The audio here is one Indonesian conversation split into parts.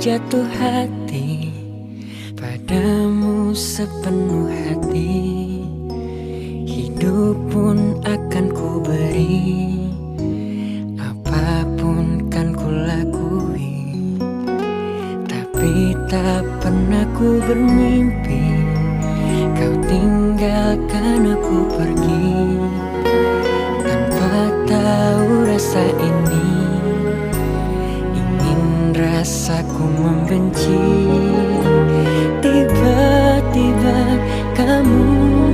jatuh hati padamu sepenuh hati. Hidup pun akan ku beri, apapun kan ku lakui. Tapi tak pernah ku bermimpi kau tinggalkan aku pergi. Tanpa tahu rasa ini, ingin rasaku membenci. Tiba-tiba kamu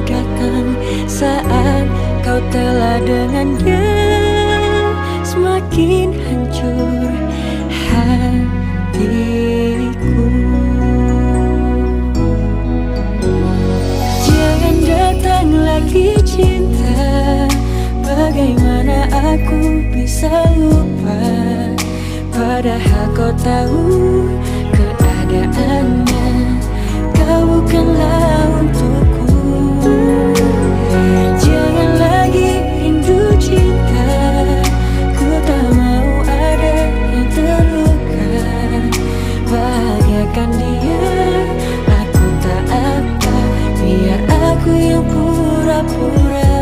datang saat kau telah dengan dia. Semakin hancur hatiku. Jangan datang lagi cinta, bagaimana aku bisa lupa? Padahal kau tahu keadaannya, kau bukanlah untukku. Jangan lagi rindu cinta, ku tak mau ada yang terluka. Bahagiakan dia, aku tak apa, biar aku yang pura-pura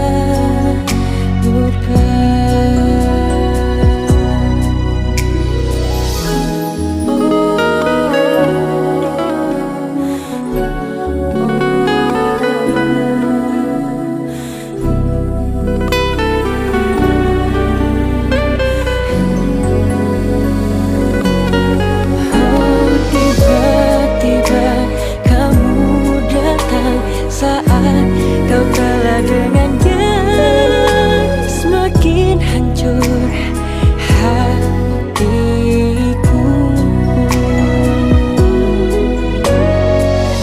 lupa. Saat kau telah dengannya, semakin hancur hatiku.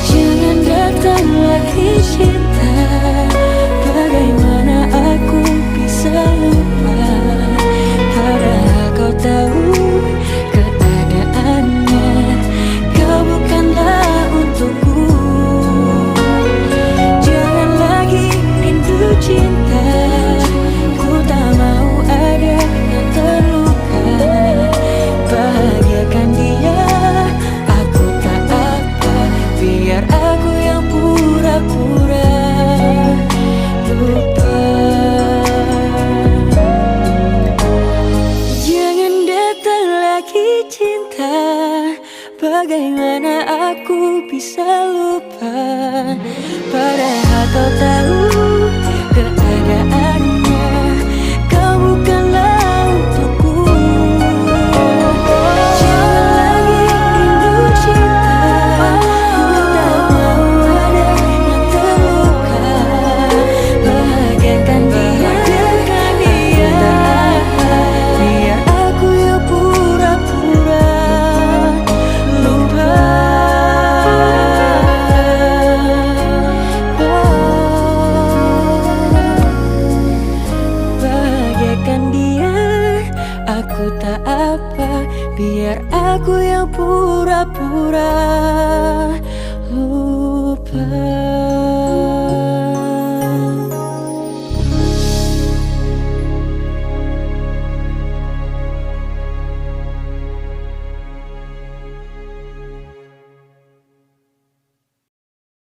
Jangan datang lagi cinta, bagaimana aku bisa lupa? Padahal kau tahu keadaannya, kau bukanlah untukku. Cinta, ku tak mau ada yang terluka. Bahagiakan dia, aku tak apa, biar aku yang pura-pura lupa. Jangan datang lagi cinta, bagaimana aku bisa lupa? Padahal kau tahu keadaannya, kau bukanlah untukku. Jangan lagi rindu cinta, ku tak mau ada yang terluka. Bahagiakan dia, biar aku yang pura-pura lupa. Aku tak apa, biar aku yang pura-pura lupa.